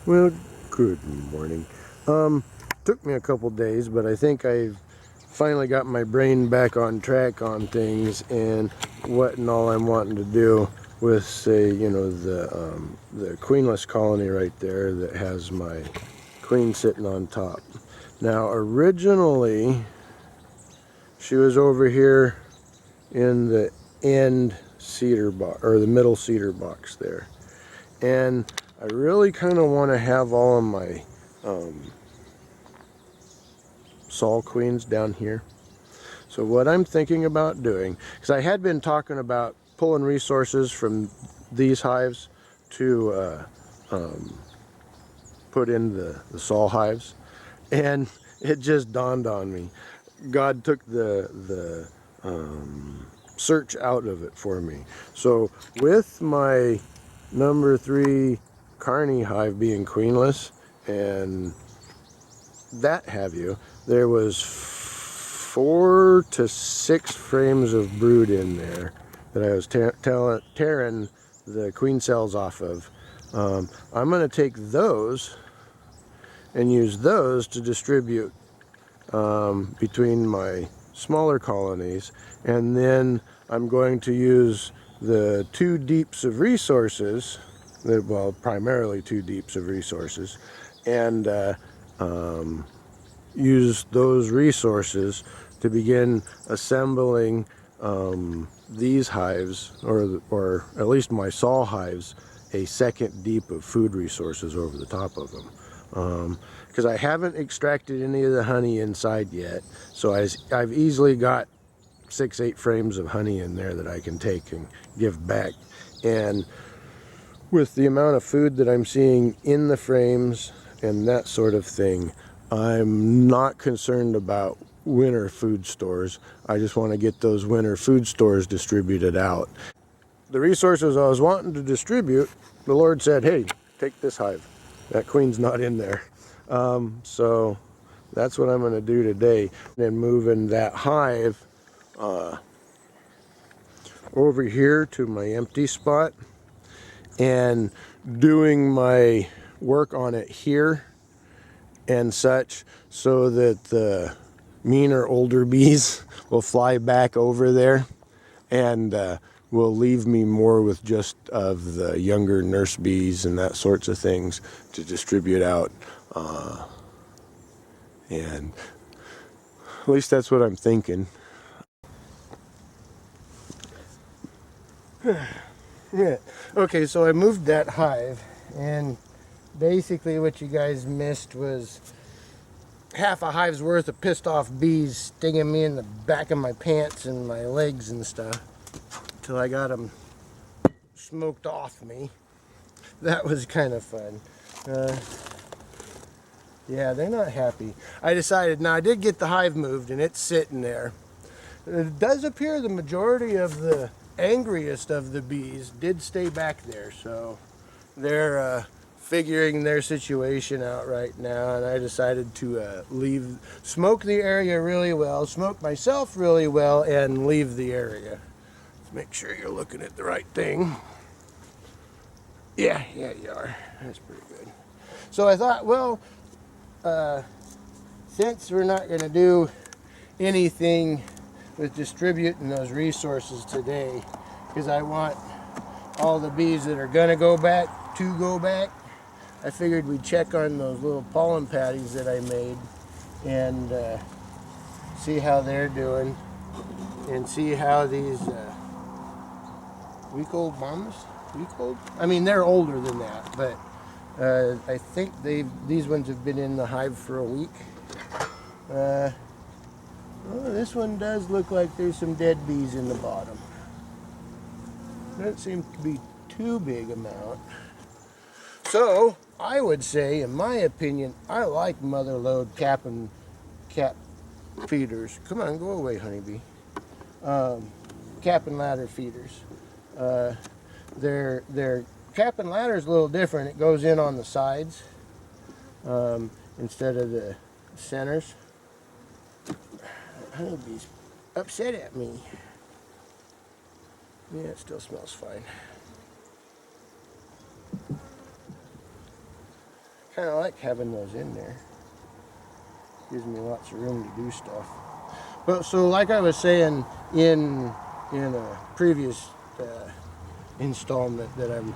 Well, good morning. Took me a couple days, but I think I've finally got my brain back on track on things and what and all I'm wanting to do with, say, the queenless colony right there that has my queen sitting on top. Now, originally, she was over here in the end cedar box, or the middle cedar box there. And I really kind of want to have all of my Saul queens down here. So what I'm thinking about doing, because I had been talking about pulling resources from these hives to put in the Saul hives, and it just dawned on me. God took the search out of it for me. So with my number 3 Carney hive being queenless and that have you, there was 4 to 6 frames of brood in there that I was tearing the queen cells off of. I'm going to take those and use those to distribute between my smaller colonies, and then I'm going to use the 2 deeps of resources, well, primarily 2 deeps of resources, and use those resources to begin assembling these hives, or at least my Saul hives, a second deep of food resources over the top of them. Because I haven't extracted any of the honey inside yet, so I've easily got 6-8 frames of honey in there that I can take and give back. And with the amount of food that I'm seeing in the frames and that sort of thing, I'm not concerned about winter food stores. I just want to get those winter food stores distributed out. The resources I was wanting to distribute, the Lord said, hey, take this hive. That queen's not in there. So that's what I'm going to do today. And moving that hive over here to my empty spot and doing my work on it here and such, so that the meaner older bees will fly back over there and will leave me more with just of the younger nurse bees and that sorts of things to distribute out. And at least that's what I'm thinking. Yeah. Okay, so I moved that hive, and basically what you guys missed was half a hive's worth of pissed off bees stinging me in the back of my pants and my legs and stuff till I got them smoked off me. That was kind of fun. Uh, yeah, they're not happy. I decided, now I did get the hive moved and it's sitting there. It does appear the majority of the angriest of the bees did stay back there, so they're figuring their situation out right now, and I decided to smoke the area really well, smoke myself really well, and leave the area. Let's make sure you're looking at the right thing. Yeah, you are. That's pretty good. So I thought, well, since we're not going to do anything with distributing those resources today, because I want all the bees that are going to go back to go back, I figured we'd check on those little pollen patties that I made and see how they're doing, and see how these week-old mamas, week-old? I mean, they're older than that, but I think these ones have been in the hive for a week. Oh, this one does look like there's some dead bees in the bottom. Doesn't seem to be too big amount. So I would say, in my opinion, I like mother load cap feeders. Come on, go away, honeybee. Cap and ladder feeders. Their cap and ladder is a little different. It goes in on the sides instead of the centers. Honeybee's upset at me. Yeah, it still smells fine. Kind of like having those in there. Gives me lots of room to do stuff. But so, like I was saying in a previous installment that I'm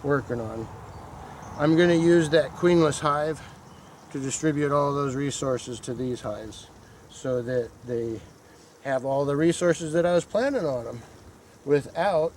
working on, I'm going to use that queenless hive to distribute all those resources to these hives, so that they have all the resources that I was planning on them, without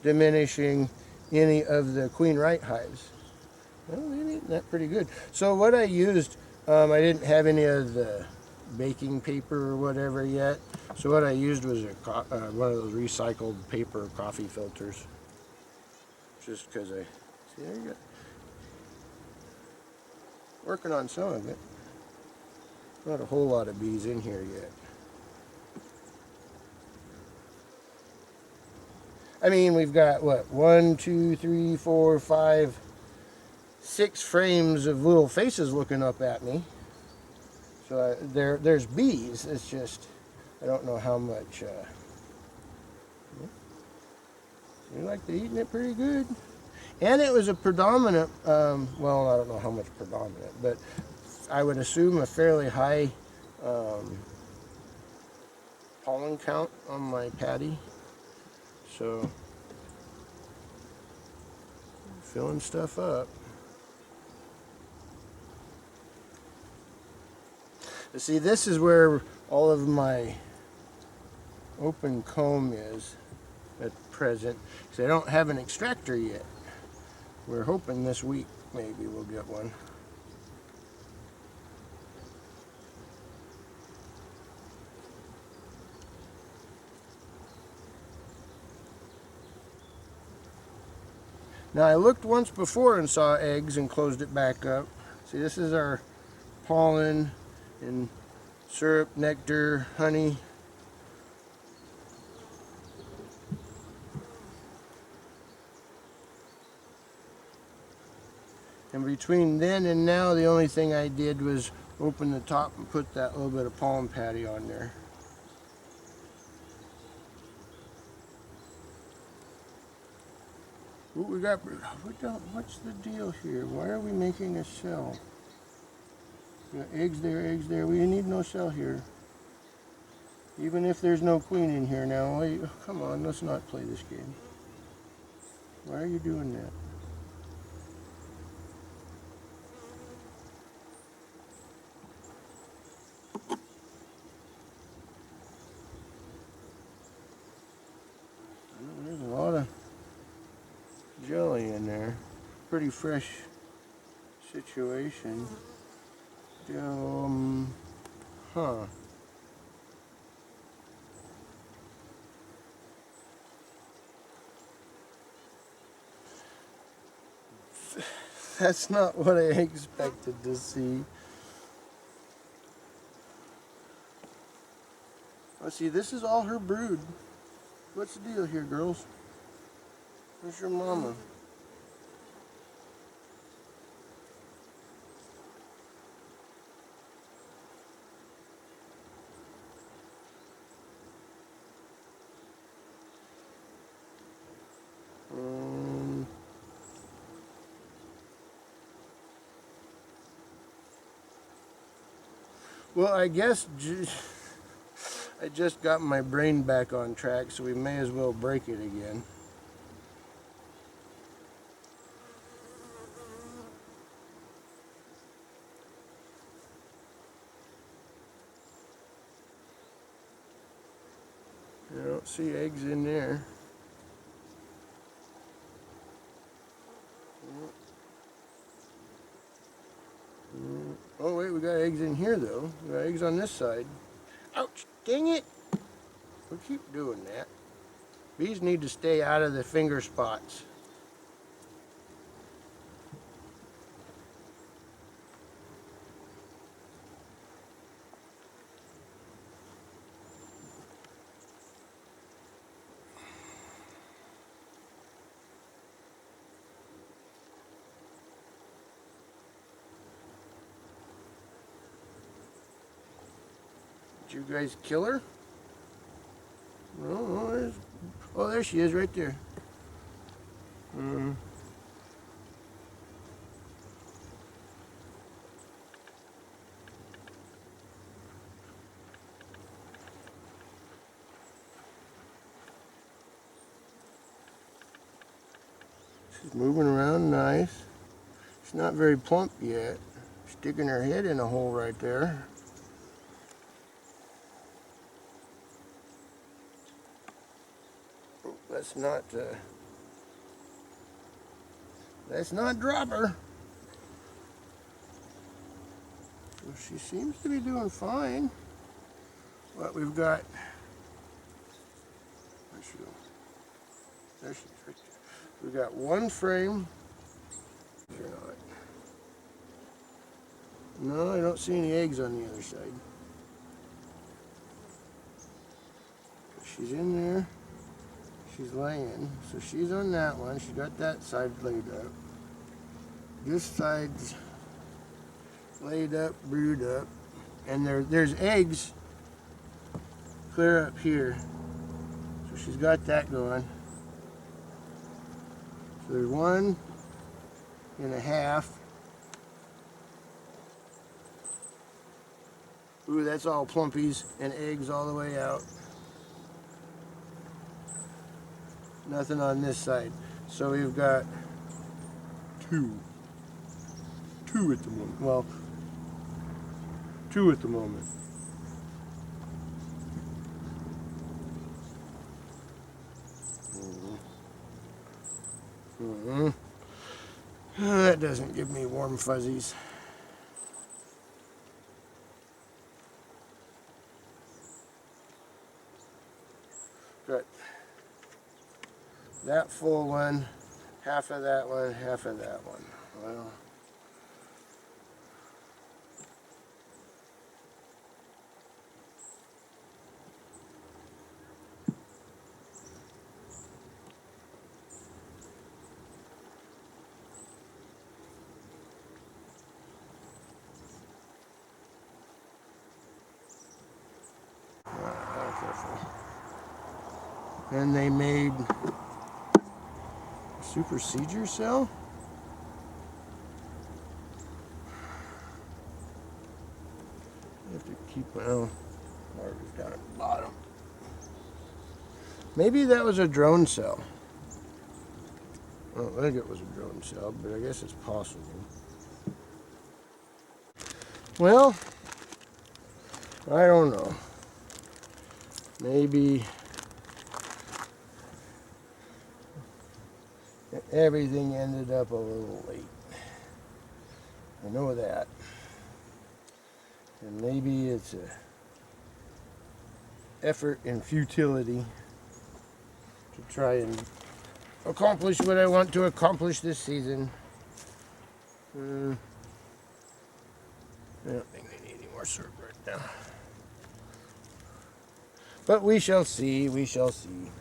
diminishing any of the queen right hives. Well, they're eating that pretty good. So what I used, I didn't have any of the baking paper or whatever yet. So what I used was one of those recycled paper coffee filters. Just because see, there you go. Working on some of it. Not a whole lot of bees in here yet. I mean, we've got what, 1, 2, 3, 4, 5, 6 frames of little faces looking up at me. So there's bees. It's just I don't know how much. Seems like they're eating it pretty good. And it was a predominant. Well, I don't know how much predominant, but I would assume a fairly high pollen count on my patty. So filling stuff up. See, this is where all of my open comb is at present, because I don't have an extractor yet. We're hoping this week maybe we'll get one. Now I looked once before and saw eggs and closed it back up. See, this is our pollen and syrup, nectar, honey. And between then and now, the only thing I did was open the top and put that little bit of pollen patty on there. What we got? What's the deal here? Why are we making a cell? We got eggs there, eggs there. We need no cell here. Even if there's no queen in here now. Wait, come on, let's not play this game. Why are you doing that? There's a lot of jelly in there. Pretty fresh situation. Huh. That's not what I expected to see. Oh, see, this is all her brood. What's the deal here, girls? Where's your mama? Well, I guess I just got my brain back on track, so we may as well break it again. I don't see eggs in there. Oh wait, we got eggs in here though. We got eggs on this side. Ouch, dang it. We keep doing that. Bees need to stay out of the finger spots. Did you guys kill her? No, oh, there she is right there. She's moving around nice. She's not very plump yet. Sticking her head in a hole right there. Oh, let's not drop her. Well, she seems to be doing fine. But we've got, where's she go? There she is, right there. We've got one frame. You're not. No, I don't see any eggs on the other side. She's in there. She's laying. So she's on that one. She got that side laid up. This side's laid up, brewed up. And there's eggs clear up here. So she's got that going. So there's 1.5. Ooh, that's all plumpies and eggs all the way out. Nothing on this side. So we've got two at the moment. Well, 2 at the moment. That doesn't give me warm fuzzies. Got that full one, half of that one, half of that one. Well, careful. And they made a supersedure cell. I have to keep well, markers down at the bottom. Maybe that was a drone cell. I don't think it was a drone cell, but I guess it's possible. Well, I don't know. Maybe everything ended up a little late. I know that. And maybe it's a effort and futility to try and accomplish what I want to accomplish this season. I don't think they need any more syrup right now. But we shall see, we shall see.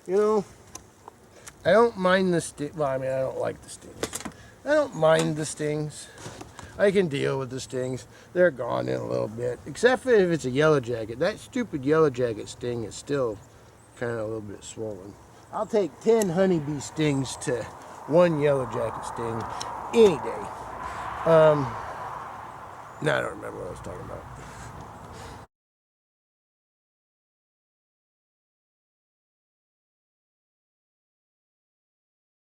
You know, I don't mind the sting. Well, I mean, I don't like the stings. I don't mind the stings. I can deal with the stings. They're gone in a little bit. Except for if it's a yellow jacket. That stupid yellow jacket sting is still kind of a little bit swollen. I'll take 10 honeybee stings to 1 yellow jacket sting any day. No, I don't remember what I was talking about.